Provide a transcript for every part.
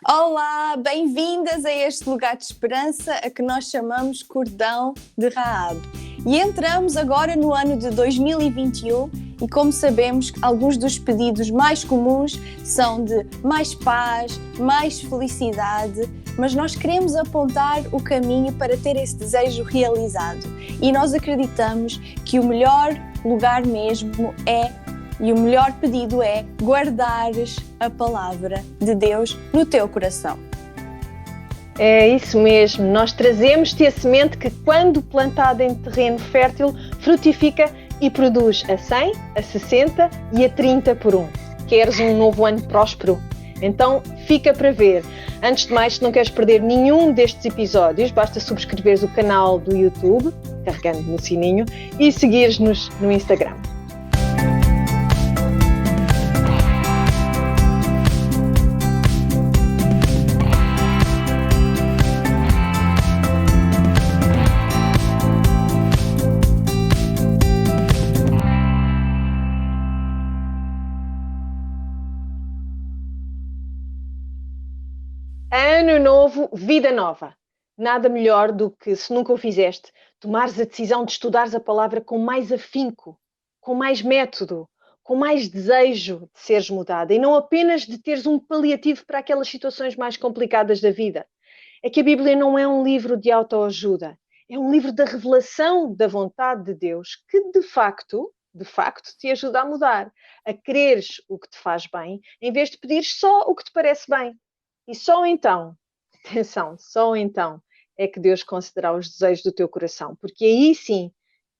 Olá, bem-vindas a este lugar de esperança a que nós chamamos Cordão de Raab. E entramos agora no ano de 2021 e, como sabemos, alguns dos pedidos mais comuns são de mais paz, mais felicidade, mas nós queremos apontar o caminho para ter esse desejo realizado. E nós acreditamos que o melhor lugar mesmo e o melhor pedido é guardares a palavra de Deus no teu coração. É isso mesmo, nós trazemos-te a semente que, quando plantada em terreno fértil, frutifica e produz a 100, a 60 e a 30 por um. Queres um novo ano próspero? Então fica para ver. Antes de mais, se não queres perder nenhum destes episódios, basta subscreveres o canal do YouTube, carregando no sininho, e seguires-nos no Instagram. Ano novo, vida nova. Nada melhor do que, se nunca o fizeste, tomares a decisão de estudares a palavra com mais afinco, com mais método, com mais desejo de seres mudada e não apenas de teres um paliativo para aquelas situações mais complicadas da vida. É que a Bíblia não é um livro de autoajuda, é um livro da revelação da vontade de Deus que, de facto, te ajuda a mudar, a quereres o que te faz bem, em vez de pedires só o que te parece bem. E só então, atenção, só então é que Deus considerará os desejos do teu coração, porque aí sim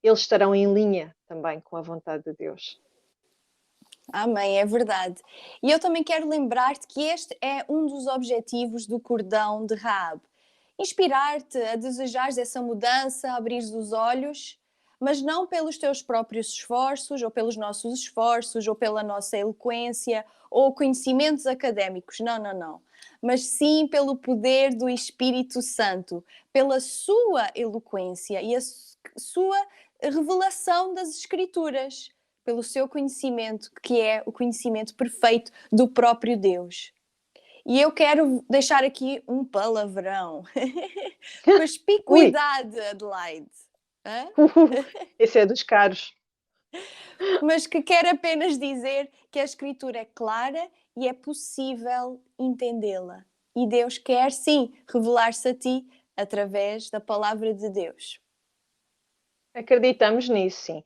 eles estarão em linha também com a vontade de Deus. Amém, é verdade. E eu também quero lembrar-te que este é um dos objetivos do Cordão de Raab. Inspirar-te a desejares essa mudança, a abrires os olhos, mas não pelos teus próprios esforços, ou pelos nossos esforços, ou pela nossa eloquência, ou conhecimentos académicos. Não, não, não. Mas sim pelo poder do Espírito Santo, pela sua eloquência e a sua revelação das Escrituras, pelo seu conhecimento, que é o conhecimento perfeito do próprio Deus. E eu quero deixar aqui um palavrão. Mas cuidado, Adelaide. Esse é dos caros. Mas que quer apenas dizer que a Escritura é clara e é possível entendê-la. E Deus quer, sim, revelar-se a ti através da palavra de Deus. Acreditamos nisso, sim.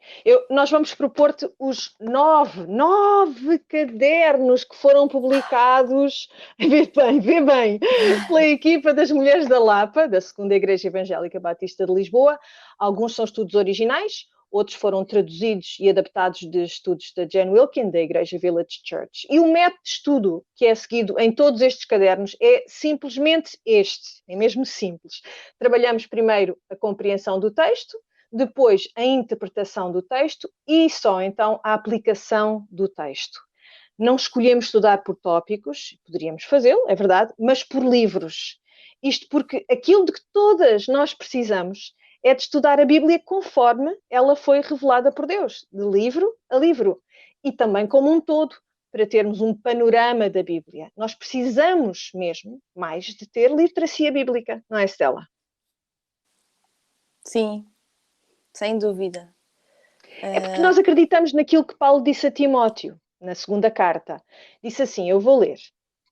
Nós vamos propor-te os nove cadernos que foram publicados, vê bem, pela equipa das Mulheres da Lapa, da Segunda Igreja Evangélica Batista de Lisboa. Alguns são estudos originais, outros foram traduzidos e adaptados de estudos da Jen Wilkin, da Igreja Village Church. E o método de estudo que é seguido em todos estes cadernos é simplesmente este, é mesmo simples. Trabalhamos primeiro a compreensão do texto, depois a interpretação do texto e só então a aplicação do texto. Não escolhemos estudar por tópicos, poderíamos fazê-lo, é verdade, mas por livros. Isto porque aquilo de que todas nós precisamos é de estudar a Bíblia conforme ela foi revelada por Deus, de livro a livro, e também como um todo, para termos um panorama da Bíblia. Nós precisamos mesmo mais de ter literacia bíblica, não é, Stella? Sim, sem dúvida. É porque nós acreditamos naquilo que Paulo disse a Timóteo, na segunda carta. Disse assim, eu vou ler.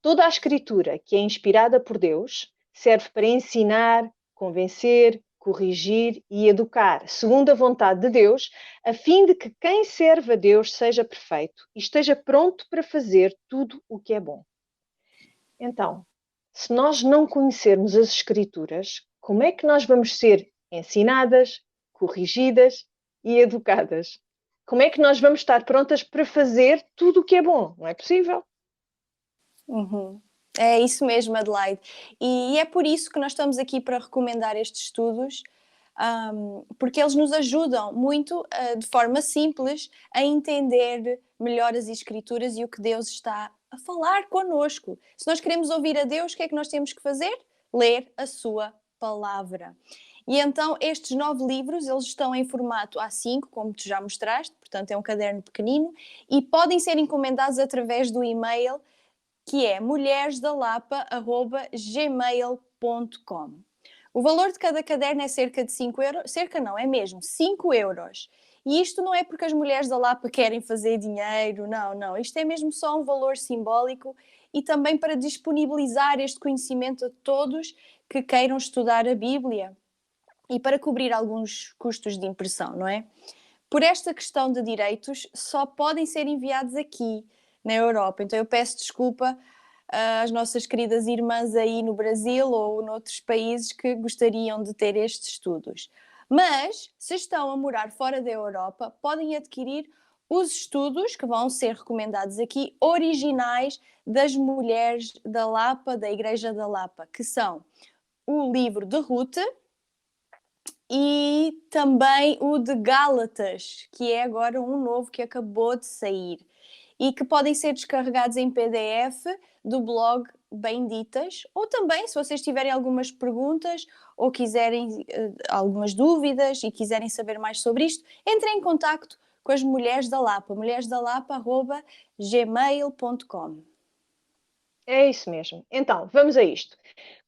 Toda a escritura que é inspirada por Deus serve para ensinar, convencer, corrigir e educar, segundo a vontade de Deus, a fim de que quem serve a Deus seja perfeito e esteja pronto para fazer tudo o que é bom. Então, se nós não conhecermos as escrituras, como é que nós vamos ser ensinadas, corrigidas e educadas? Como é que nós vamos estar prontas para fazer tudo o que é bom? Não é possível. Uhum. É isso mesmo, Adelaide. E é por isso que nós estamos aqui para recomendar estes estudos, porque eles nos ajudam muito, de forma simples, a entender melhor as Escrituras e o que Deus está a falar connosco. Se nós queremos ouvir a Deus, o que é que nós temos que fazer? Ler a sua palavra. E então estes 9 livros, eles estão em formato A5, como tu já mostraste, portanto é um caderno pequenino, e podem ser encomendados através do e-mail que é mulheresdalapa@gmail.com. O valor de cada caderno é cerca de 5 euros, cerca não, é mesmo 5 euros. E isto não é porque as mulheres da Lapa querem fazer dinheiro, não. Isto é mesmo só um valor simbólico e também para disponibilizar este conhecimento a todos que queiram estudar a Bíblia e para cobrir alguns custos de impressão, não é? Por esta questão de direitos, só podem ser enviados aqui, na Europa. Então eu peço desculpa às nossas queridas irmãs aí no Brasil ou noutros países que gostariam de ter estes estudos. Mas, se estão a morar fora da Europa, podem adquirir os estudos que vão ser recomendados aqui, originais das mulheres da Lapa, da Igreja da Lapa, que são o livro de Ruth e também o de Gálatas, que é agora um novo que acabou de sair e que podem ser descarregados em PDF do blog Benditas, ou também, se vocês tiverem algumas perguntas ou quiserem algumas dúvidas e quiserem saber mais sobre isto, entrem em contacto com as Mulheres da Lapa, mulheresdalapa@gmail.com. É isso mesmo. Então, vamos a isto.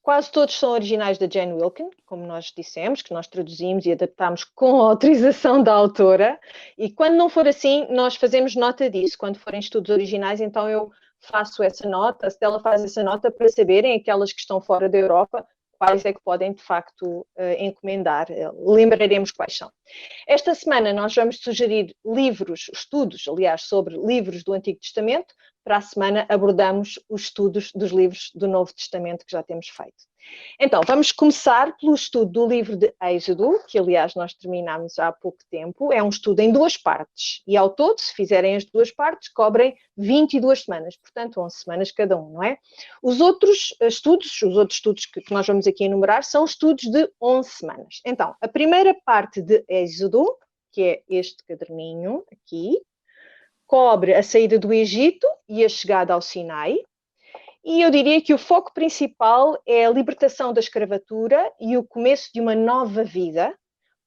Quase todos são originais da Jane Wilkin, como nós dissemos, que nós traduzimos e adaptamos com a autorização da autora. E quando não for assim, nós fazemos nota disso. Quando forem estudos originais, então eu faço essa nota, a Stella faz essa nota para saberem aquelas que estão fora da Europa, quais é que podem de facto encomendar. Lembraremos quais são. Esta semana nós vamos sugerir livros, estudos, aliás, sobre livros do Antigo Testamento. Para a semana abordamos os estudos dos livros do Novo Testamento que já temos feito. Então, vamos começar pelo estudo do livro de Êxodo, que aliás nós terminámos há pouco tempo. É um estudo em 2 partes e ao todo, se fizerem as 2 partes, cobrem 22 semanas, portanto 11 semanas cada um, não é? Os outros estudos que nós vamos aqui enumerar são estudos de 11 semanas. Então, a primeira parte de Êxodo, que é este caderninho aqui, cobre a saída do Egito e a chegada ao Sinai. E eu diria que o foco principal é a libertação da escravatura e o começo de uma nova vida,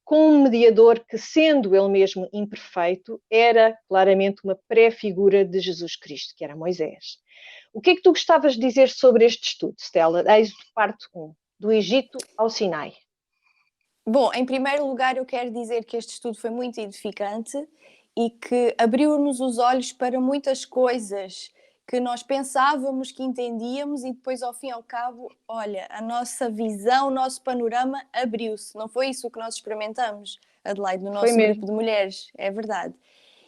com um mediador que, sendo ele mesmo imperfeito, era claramente uma pré-figura de Jesus Cristo, que era Moisés. O que é que tu gostavas de dizer sobre este estudo, Stella? Êxodo parte 1, do Egito ao Sinai. Bom, em primeiro lugar eu quero dizer que este estudo foi muito edificante e que abriu-nos os olhos para muitas coisas que nós pensávamos que entendíamos e depois, ao fim e ao cabo, olha, a nossa visão, o nosso panorama abriu-se. Não foi isso que nós experimentamos, Adelaide, no nosso grupo de mulheres, é verdade.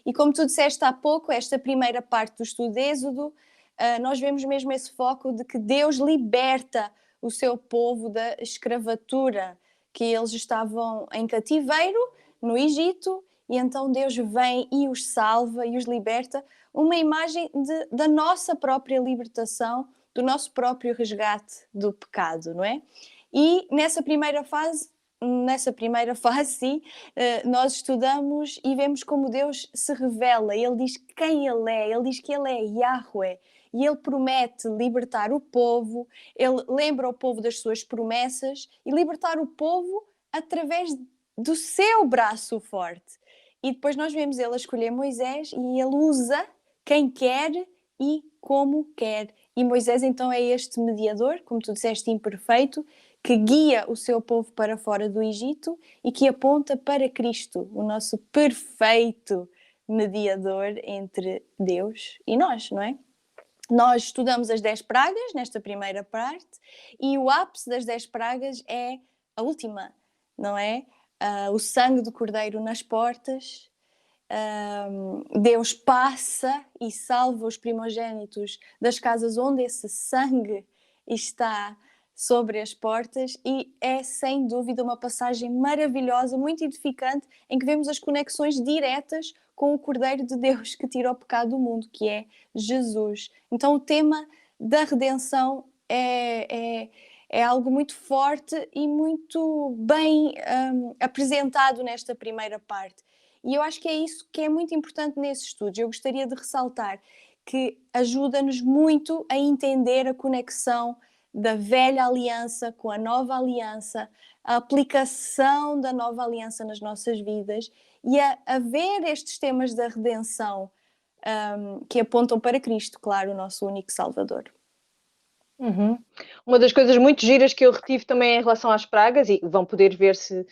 E como tu disseste há pouco, esta primeira parte do estudo de Êxodo, nós vemos mesmo esse foco de que Deus liberta o seu povo da escravatura, que eles estavam em cativeiro no Egito, e então Deus vem e os salva e os liberta, uma imagem da nossa própria libertação, do nosso próprio resgate do pecado, não é? E nessa primeira fase, sim, nós estudamos e vemos como Deus se revela. Ele diz quem Ele é, Ele diz que Ele é Yahweh, e Ele promete libertar o povo, Ele lembra o povo das suas promessas e libertar o povo através do seu braço forte. E depois nós vemos Ele a escolher Moisés e Ele usa quem quer e como quer. E Moisés então é este mediador, como tu disseste, imperfeito, que guia o seu povo para fora do Egito e que aponta para Cristo, o nosso perfeito mediador entre Deus e nós, não é? Nós estudamos as 10 pragas nesta primeira parte e o ápice das 10 pragas é a última, não é? O sangue do cordeiro nas portas. Deus passa e salva os primogênitos das casas onde esse sangue está sobre as portas, e é sem dúvida uma passagem maravilhosa, muito edificante, em que vemos as conexões diretas com o Cordeiro de Deus que tira o pecado do mundo, que é Jesus. Então o tema da redenção é algo muito forte e muito bem apresentado nesta primeira parte. E eu acho que é isso que é muito importante nesse estudo. Eu gostaria de ressaltar que ajuda-nos muito a entender a conexão da velha aliança com a nova aliança, a aplicação da nova aliança nas nossas vidas e a ver estes temas da redenção que apontam para Cristo, claro, o nosso único Salvador. Uhum. Uma das coisas muito giras que eu retive também em relação às pragas, e vão poder ver se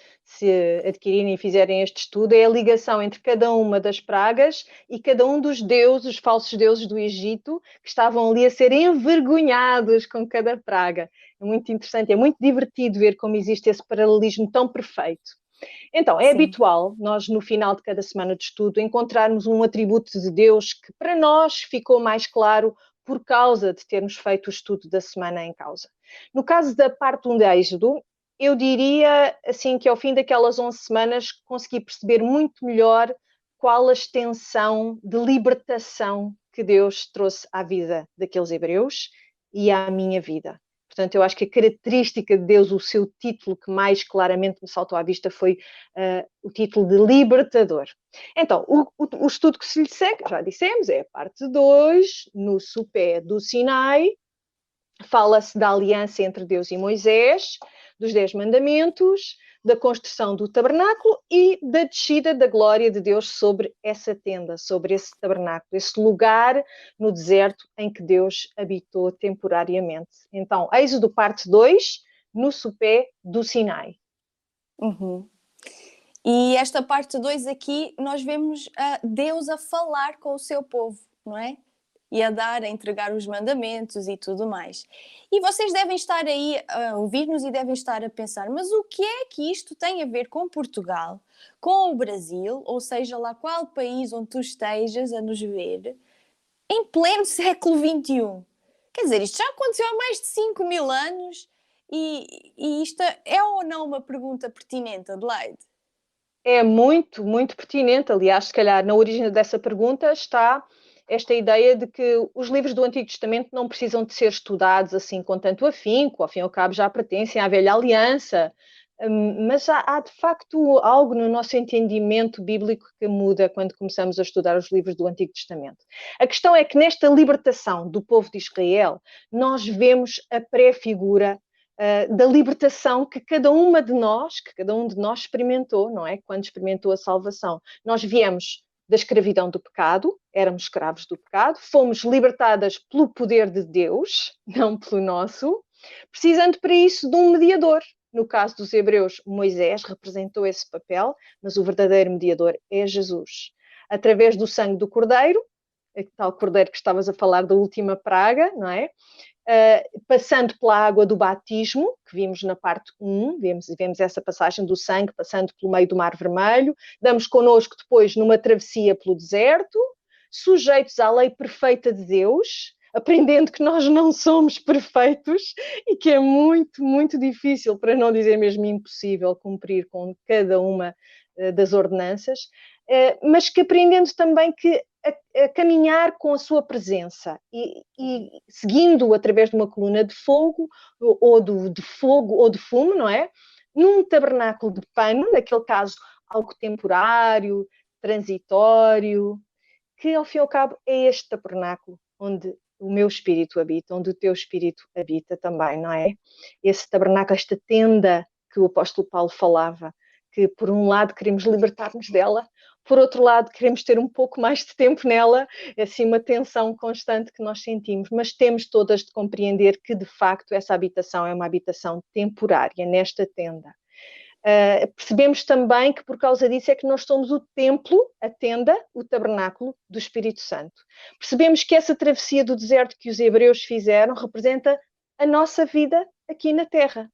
adquirirem e fizerem este estudo, é a ligação entre cada uma das pragas e cada um dos deuses, os falsos deuses do Egito, que estavam ali a ser envergonhados com cada praga. É muito interessante, é muito divertido ver como existe esse paralelismo tão perfeito. Então, é Sim. habitual nós, no final de cada semana de estudo, encontrarmos um atributo de Deus que para nós ficou mais claro por causa de termos feito o estudo da semana em causa. No caso da parte 1 de Êxodo, eu diria assim que ao fim daquelas 11 semanas consegui perceber muito melhor qual a extensão de libertação que Deus trouxe à vida daqueles hebreus e à minha vida. Portanto, eu acho que a característica de Deus, o seu título que mais claramente me saltou à vista foi o título de libertador. Então, o estudo que se lhe segue, já dissemos, é a parte 2, no sopé do Sinai. Fala-se da aliança entre Deus e Moisés, dos 10 mandamentos, da construção do tabernáculo e da descida da glória de Deus sobre essa tenda, sobre esse tabernáculo, esse lugar no deserto em que Deus habitou temporariamente. Então, Êxodo parte 2, no sopé do Sinai. Uhum. E esta parte 2 aqui, nós vemos Deus a falar com o seu povo, não é? E a entregar os mandamentos e tudo mais. E vocês devem estar aí a ouvir-nos e devem estar a pensar, mas o que é que isto tem a ver com Portugal, com o Brasil, ou seja, lá qual país onde tu estejas a nos ver, em pleno século XXI? Quer dizer, isto já aconteceu há mais de 5.000 anos e isto é ou não uma pergunta pertinente, Adelaide? É muito, muito pertinente. Aliás, se calhar na origem dessa pergunta está esta ideia de que os livros do Antigo Testamento não precisam de ser estudados assim com tanto afinco, ao fim e ao cabo já pertencem à velha aliança, mas há de facto algo no nosso entendimento bíblico que muda quando começamos a estudar os livros do Antigo Testamento. A questão é que nesta libertação do povo de Israel, nós vemos a pré-figura da libertação que cada um de nós experimentou, não é? Quando experimentou a salvação. Nós viemos da escravidão do pecado, éramos escravos do pecado, fomos libertadas pelo poder de Deus, não pelo nosso, precisando para isso de um mediador. No caso dos hebreus, Moisés representou esse papel, mas o verdadeiro mediador é Jesus. Através do sangue do cordeiro, tal cordeiro que estavas a falar da última praga, não é? Passando pela água do batismo, que vimos na parte 1, vemos essa passagem do sangue passando pelo meio do Mar Vermelho, damos connosco depois numa travessia pelo deserto, sujeitos à lei perfeita de Deus, aprendendo que nós não somos perfeitos e que é muito, muito difícil, para não dizer mesmo impossível, cumprir com cada uma das ordenanças, mas que aprendendo também que a caminhar com a sua presença e seguindo através de uma coluna de fogo de fogo ou de fumo, não é? Num tabernáculo de pano, naquele caso algo temporário, transitório, que ao fim e ao cabo é este tabernáculo onde o meu espírito habita, onde o teu espírito habita também, não é? Esse tabernáculo, esta tenda que o apóstolo Paulo falava, que por um lado queremos libertar-nos dela, por outro lado queremos ter um pouco mais de tempo nela, é assim uma tensão constante que nós sentimos, mas temos todas de compreender que de facto essa habitação é uma habitação temporária nesta tenda. Percebemos também que por causa disso é que nós somos o templo, a tenda, o tabernáculo do Espírito Santo. Percebemos que essa travessia do deserto que os hebreus fizeram representa a nossa vida aqui na Terra,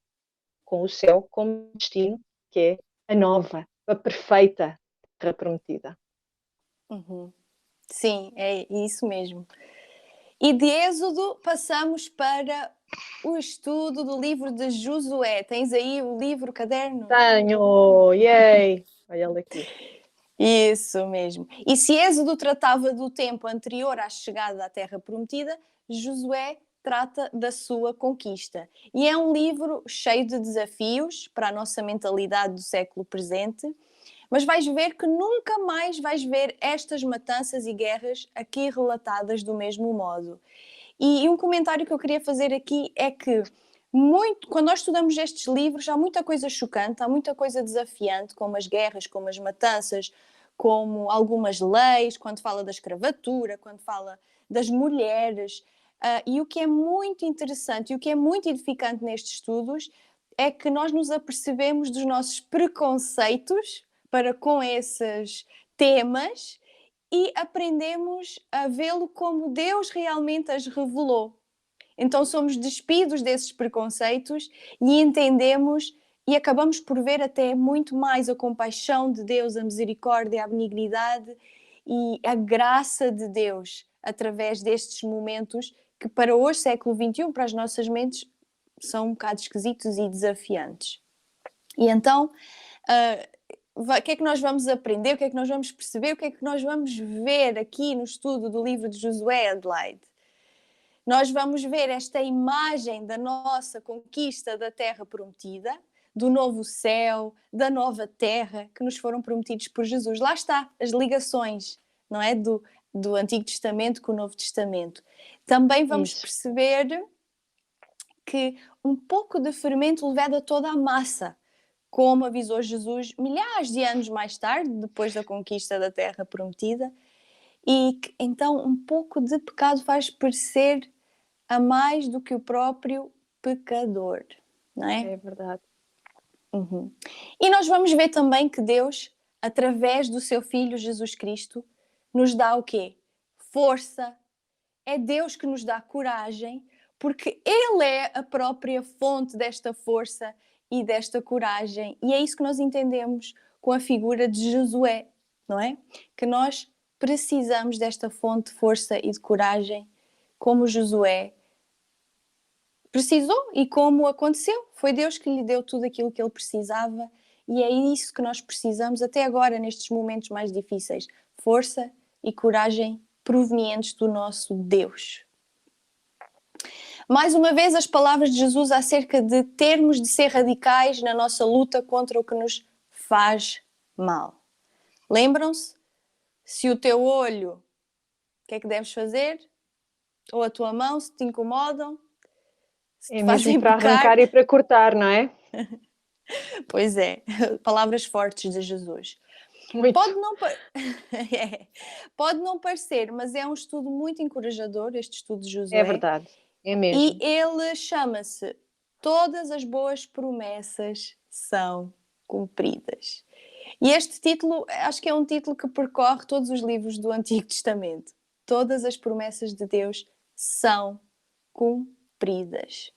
com o céu como destino, que é a nova, a perfeita Terra prometida. Uhum. Sim, é isso mesmo. E de Êxodo passamos para o estudo do livro de Josué. Tens aí o livro, o caderno? Tenho, yay! Olha aqui. Isso mesmo. E se Êxodo tratava do tempo anterior à chegada à Terra Prometida, Josué trata da sua conquista. E é um livro cheio de desafios para a nossa mentalidade do século presente, mas vais ver que nunca mais vais ver estas matanças e guerras aqui relatadas do mesmo modo. E um comentário que eu queria fazer aqui é que quando nós estudamos estes livros há muita coisa chocante, há muita coisa desafiante, como as guerras, como as matanças, como algumas leis, quando fala da escravatura, quando fala das mulheres. E o que é muito interessante e o que é muito edificante nestes estudos é que nós nos apercebemos dos nossos preconceitos para com esses temas e aprendemos a vê-lo como Deus realmente as revelou. Então somos despidos desses preconceitos e entendemos e acabamos por ver até muito mais a compaixão de Deus, a misericórdia, a benignidade e a graça de Deus através destes momentos que para hoje, século XXI, para as nossas mentes, são um bocado esquisitos e desafiantes. E então, o que é que nós vamos aprender? O que é que nós vamos perceber? O que é que nós vamos ver aqui no estudo do livro de Josué, Adelaide? Nós vamos ver esta imagem da nossa conquista da terra prometida, do novo céu, da nova terra que nos foram prometidos por Jesus. Lá está, as ligações, não é? Do Antigo Testamento com o Novo Testamento. Também vamos perceber que um pouco de fermento leveda toda a massa, como avisou Jesus milhares de anos mais tarde, depois da conquista da terra prometida, e que, então um pouco de pecado faz parecer a mais do que o próprio pecador, não é? É verdade. Uhum. E nós vamos ver também que Deus, através do seu Filho Jesus Cristo, nos dá o quê? Força. É Deus que nos dá coragem, porque Ele é a própria fonte desta força e desta coragem. E é isso que nós entendemos com a figura de Josué, não é? Que nós precisamos desta fonte de força e de coragem, como Josué precisou e como aconteceu. Foi Deus que lhe deu tudo aquilo que ele precisava e é isso que nós precisamos até agora, nestes momentos mais difíceis. Força e coragem provenientes do nosso Deus. Mais uma vez, as palavras de Jesus acerca de termos de ser radicais na nossa luta contra o que nos faz mal. Lembram-se? Se o teu olho, o que é que deves fazer? Ou a tua mão, se te incomodam, se É te mesmo fazem para pecar. arrancar e para cortar, não é? Pois é, palavras fortes de Jesus. Muito. Pode não parecer, mas é um estudo muito encorajador, este estudo de Josué. É verdade, é mesmo. E ele chama-se Todas as Boas Promessas São Cumpridas. E este título, acho que é um título que percorre todos os livros do Antigo Testamento. Todas as promessas de Deus são cumpridas.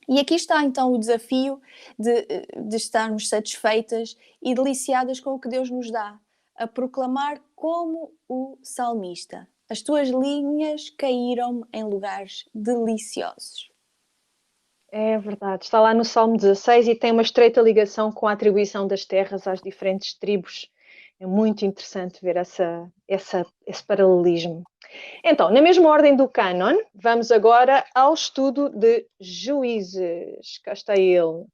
E aqui está então o desafio de estarmos satisfeitas e deliciadas com o que Deus nos dá, a proclamar como o salmista: as tuas linhas caíram-me em lugares deliciosos. É verdade, está lá no Salmo 16 e tem uma estreita ligação com a atribuição das terras às diferentes tribos. É muito interessante ver esse paralelismo. Então, na mesma ordem do cânon, vamos agora ao estudo de Juízes. Cá está ele.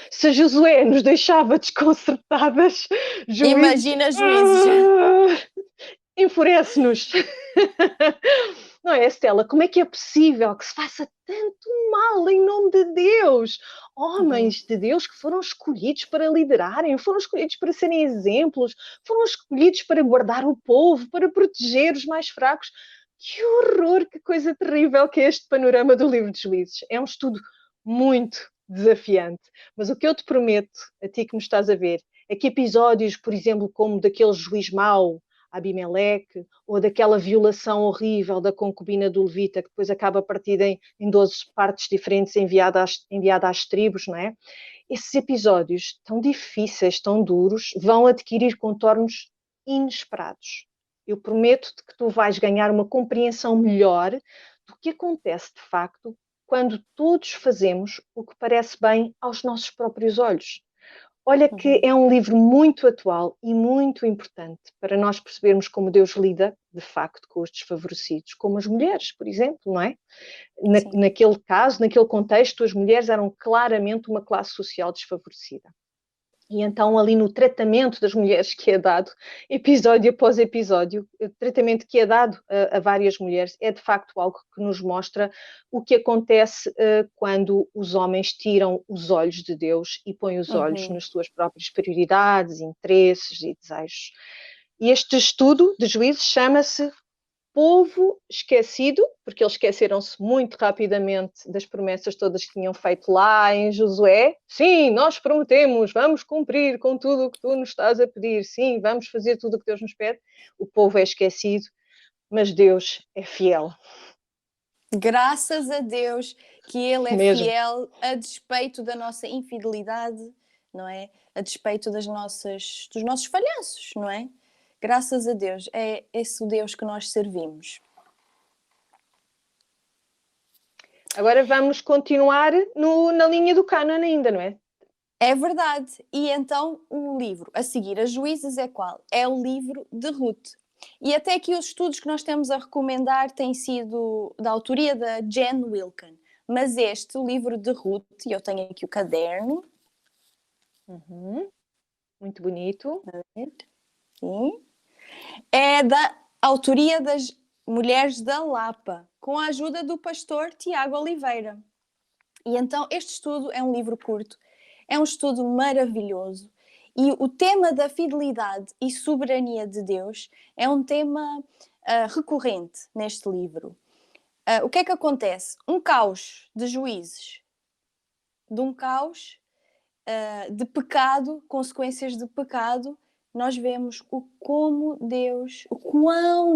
Se Josué nos deixava desconcertadas, Juízes... Imagina Juízes. Enfurece-nos. Não é, Estela? Como é que é possível que se faça tanto mal em nome de Deus? Homens de Deus que foram escolhidos para liderarem, foram escolhidos para serem exemplos, foram escolhidos para guardar o povo, para proteger os mais fracos. Que horror, que coisa terrível que é este panorama do livro de Juízes. É um estudo muito desafiante. Mas o que eu te prometo, a ti que me estás a ver, é que episódios, por exemplo, como daquele juiz mau, Abimeleque, ou daquela violação horrível da concubina do Levita, que depois acaba partida em 12 partes diferentes, enviada às tribos, não é? Esses episódios tão difíceis, tão duros, vão adquirir contornos inesperados. Eu prometo-te que tu vais ganhar uma compreensão melhor do que acontece de facto quando todos fazemos o que parece bem aos nossos próprios olhos. Olha que é um livro muito atual e muito importante para nós percebermos como Deus lida, de facto, com os desfavorecidos, como as mulheres, por exemplo, não é? Naquele caso, naquele contexto, as mulheres eram claramente uma classe social desfavorecida. E então ali no tratamento das mulheres que é dado, episódio após episódio, o tratamento que é dado a várias mulheres é de facto algo que nos mostra o que acontece quando os homens tiram os olhos de Deus e põem os olhos nas suas próprias prioridades, interesses e desejos. E este estudo de Juízes chama-se Povo Esquecido, porque eles esqueceram-se muito rapidamente das promessas todas que tinham feito lá em Josué. Sim, nós prometemos, vamos cumprir com tudo o que tu nos estás a pedir. Sim, vamos fazer tudo o que Deus nos pede. O povo é esquecido, mas Deus é fiel. Graças a Deus que Ele é Mesmo. fiel a despeito da nossa infidelidade, não é? A despeito dos nossos falhanços, não é? Graças a Deus, é esse o Deus que nós servimos. Agora vamos continuar na linha do Cânone ainda, não é? É verdade. E então o livro a seguir a Juízes é qual? É o livro de Ruth. E até aqui os estudos que nós temos a recomendar têm sido da autoria da Jen Wilkin. Mas este, o livro de Ruth, e eu tenho aqui o caderno. Muito bonito. Sim. É da autoria das Mulheres da Lapa, com a ajuda do pastor Tiago Oliveira. E então este estudo é um livro curto, é um estudo maravilhoso. E o tema da fidelidade e soberania de Deus é um tema recorrente neste livro. O que é que acontece? Um caos de juízes, de um caos de pecado, consequências de pecado, nós vemos o quão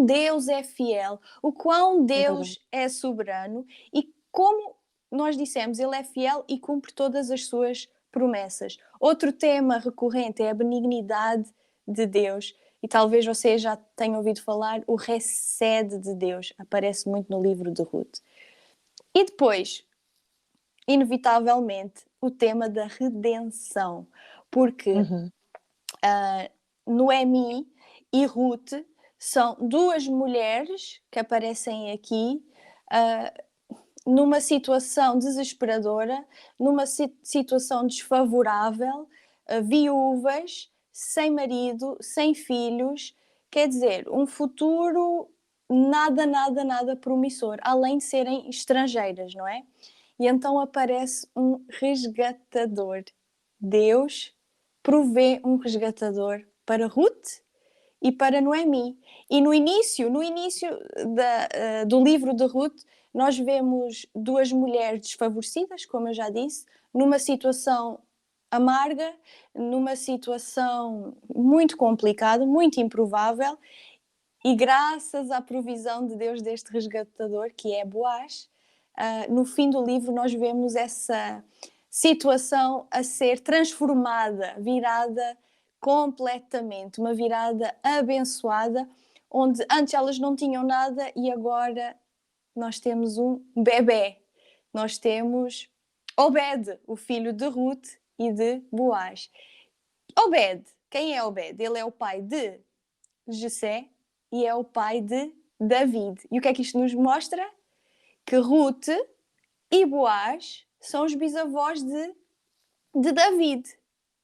Deus é fiel, o quão Deus é soberano e como nós dissemos, Ele é fiel e cumpre todas as suas promessas. Outro tema recorrente é a benignidade de Deus. E talvez você já tenha ouvido falar, o recede de Deus. Aparece muito no livro de Ruth. E depois, inevitavelmente, o tema da redenção. Porque Noemi e Ruth são duas mulheres que aparecem aqui numa situação desesperadora, numa situação desfavorável, viúvas, sem marido, sem filhos, quer dizer, um futuro nada promissor, além de serem estrangeiras, não é? E então aparece um resgatador. Deus provê um resgatador para Ruth e para Noemi. E no início do livro de Ruth, nós vemos duas mulheres desfavorecidas, como eu já disse, numa situação amarga, numa situação muito complicada, muito improvável, e graças à provisão de Deus deste resgatador, que é Boaz, no fim do livro nós vemos essa situação a ser transformada, virada completamente, uma virada abençoada, onde antes elas não tinham nada e agora nós temos um bebé. Nós temos Obed, o filho de Ruth e de Boaz. Obed, quem é Obed? Ele é o pai de Jessé e é o pai de David. E o que é que isto nos mostra? Que Ruth e Boaz são os bisavós de David.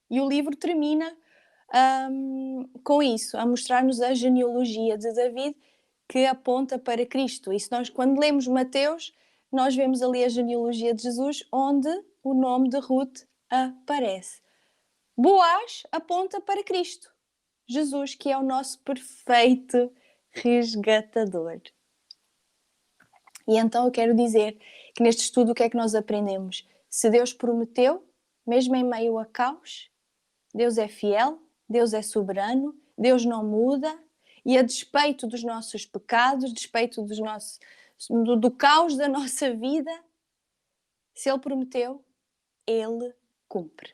E o livro termina com isso, a mostrar-nos a genealogia de David que aponta para Cristo. E se nós, quando lemos Mateus, nós vemos ali a genealogia de Jesus, onde o nome de Ruth aparece. Boaz aponta para Cristo, Jesus, que é o nosso perfeito resgatador. E então eu quero dizer que neste estudo o que é que nós aprendemos? Se Deus prometeu, mesmo em meio a caos, Deus é fiel, Deus é soberano, Deus não muda e a despeito dos nossos pecados, a despeito do caos da nossa vida, se Ele prometeu, Ele cumpre.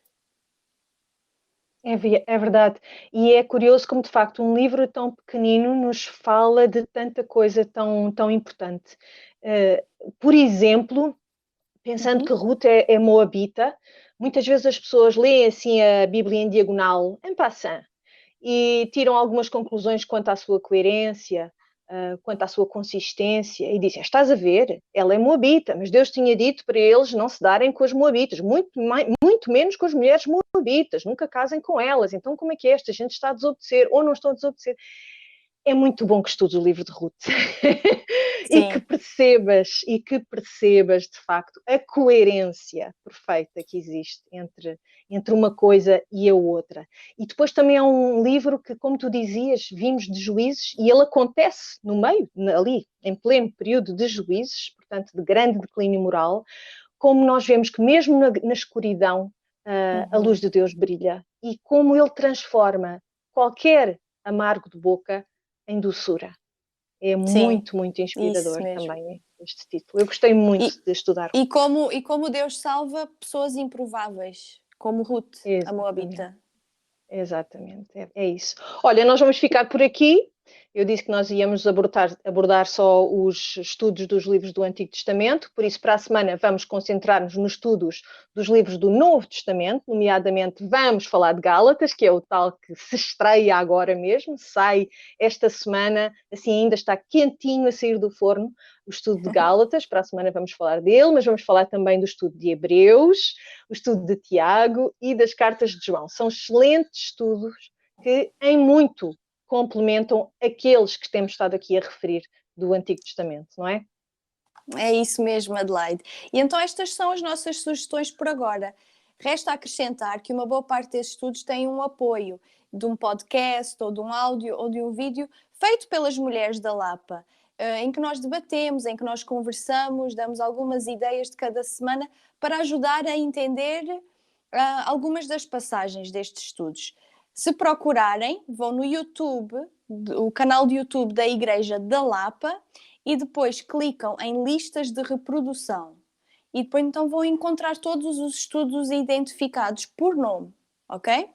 É verdade. E é curioso como, de facto, um livro tão pequenino nos fala de tanta coisa tão importante. Por exemplo, pensando que Ruth é moabita, muitas vezes as pessoas leem assim a Bíblia em diagonal, en passant, e tiram algumas conclusões quanto à sua coerência, quanto à sua consistência, e dizem, estás a ver, ela é moabita, mas Deus tinha dito para eles não se darem com as moabitas, muito menos com as mulheres moabitas, nunca casem com elas, então como é que esta gente está a desobedecer, ou não estão a desobedecer? é muito bom que estudes o livro de Ruth e Sim. que percebas de facto a coerência perfeita que existe entre uma coisa e a outra. E depois também é um livro que, como tu dizias, vimos de Juízes, e ele acontece no meio, ali, em pleno período de Juízes, portanto, de grande declínio moral, como nós vemos que mesmo na escuridão, a luz de Deus brilha, e como ele transforma qualquer amargo de boca em doçura. É Sim, muito, muito isso inspirador mesmo. também este título. Eu gostei muito de estudar. E como Deus salva pessoas improváveis, como Ruth, a Exatamente. Moabita. Exatamente, é isso. Olha, nós vamos ficar por aqui. Eu disse que nós íamos abordar só os estudos dos livros do Antigo Testamento, por isso para a semana vamos concentrar-nos nos estudos dos livros do Novo Testamento, nomeadamente vamos falar de Gálatas, que é o tal que se estreia agora mesmo, sai esta semana, assim ainda está quentinho a sair do forno, o estudo de Gálatas. Para a semana vamos falar dele, mas vamos falar também do estudo de Hebreus, o estudo de Tiago e das cartas de João. São excelentes estudos que em muito complementam aqueles que temos estado aqui a referir do Antigo Testamento, não é? É isso mesmo, Adelaide. E então estas são as nossas sugestões por agora. Resta acrescentar que uma boa parte desses estudos tem um apoio de um podcast, ou de um áudio, ou de um vídeo feito pelas mulheres da Lapa, em que nós debatemos, em que nós conversamos, damos algumas ideias de cada semana para ajudar a entender algumas das passagens destes estudos. Se procurarem, vão no YouTube, o canal de YouTube da Igreja da Lapa, e depois clicam em listas de reprodução. E depois então vão encontrar todos os estudos identificados por nome, ok?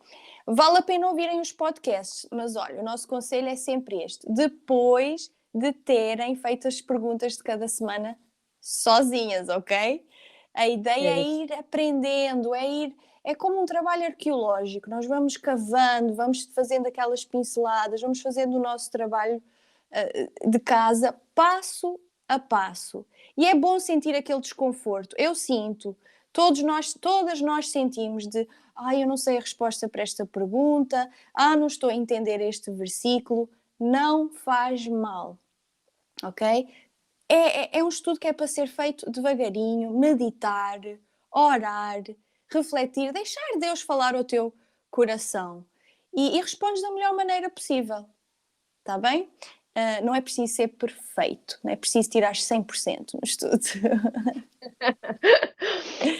Vale a pena ouvirem os podcasts, mas olha, o nosso conselho é sempre este. Depois de terem feito as perguntas de cada semana sozinhas, ok? A ideia é ir aprendendo, é como um trabalho arqueológico. Nós vamos cavando, vamos fazendo aquelas pinceladas, vamos fazendo o nosso trabalho de casa, passo a passo. E é bom sentir aquele desconforto. Eu sinto, todas nós sentimos de eu não sei a resposta para esta pergunta, não estou a entender este versículo. Não faz mal, ok? É um estudo que é para ser feito devagarinho, meditar, orar, refletir, deixar Deus falar ao teu coração e respondes da melhor maneira possível, está bem? Não é preciso ser perfeito, não é preciso tirar 100% no estudo.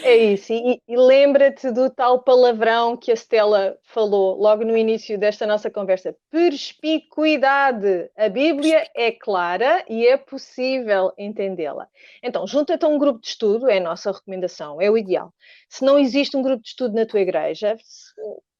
É isso, e lembra-te do tal palavrão que a Stella falou logo no início desta nossa conversa: perspicuidade. A Bíblia é clara e é possível entendê-la. Então, junta-te a um grupo de estudo, é a nossa recomendação, é o ideal. Se não existe um grupo de estudo na tua igreja,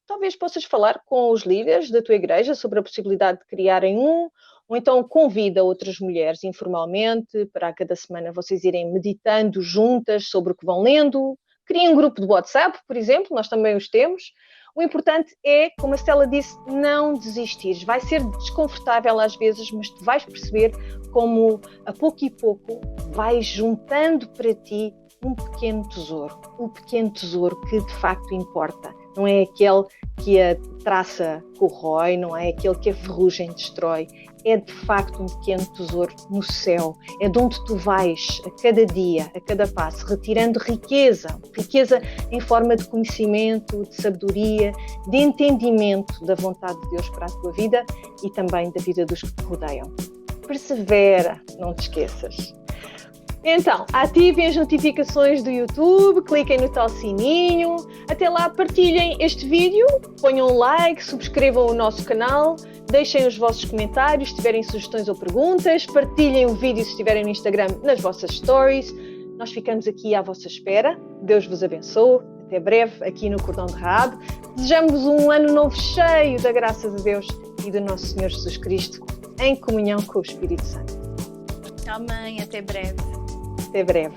talvez possas falar com os líderes da tua igreja sobre a possibilidade de criarem um, ou então convida outras mulheres informalmente para a cada semana vocês irem meditando juntas sobre o que vão lendo. Criem um grupo de WhatsApp, por exemplo, nós também os temos. O importante é, como a Stella disse, não desistires. Vai ser desconfortável às vezes, mas tu vais perceber como a pouco e pouco vais juntando para ti um pequeno tesouro. O pequeno tesouro que de facto importa. Não é aquele que a traça corrói, não é aquele que a ferrugem destrói. É de facto um pequeno tesouro no céu. É de onde tu vais a cada dia, a cada passo, retirando riqueza em forma de conhecimento, de sabedoria, de entendimento da vontade de Deus para a tua vida e também da vida dos que te rodeiam. Persevera, não te esqueças. Então, ativem as notificações do YouTube, cliquem no tal sininho, até lá partilhem este vídeo, ponham um like, subscrevam o nosso canal, deixem os vossos comentários se tiverem sugestões ou perguntas, partilhem o vídeo se estiverem no Instagram nas vossas stories. Nós ficamos aqui à vossa espera. Deus vos abençoe. Até breve aqui no Cordão de Raab. Desejamos um ano novo cheio da graça de Deus e do nosso Senhor Jesus Cristo, em comunhão com o Espírito Santo. Amém, até breve. Até breve.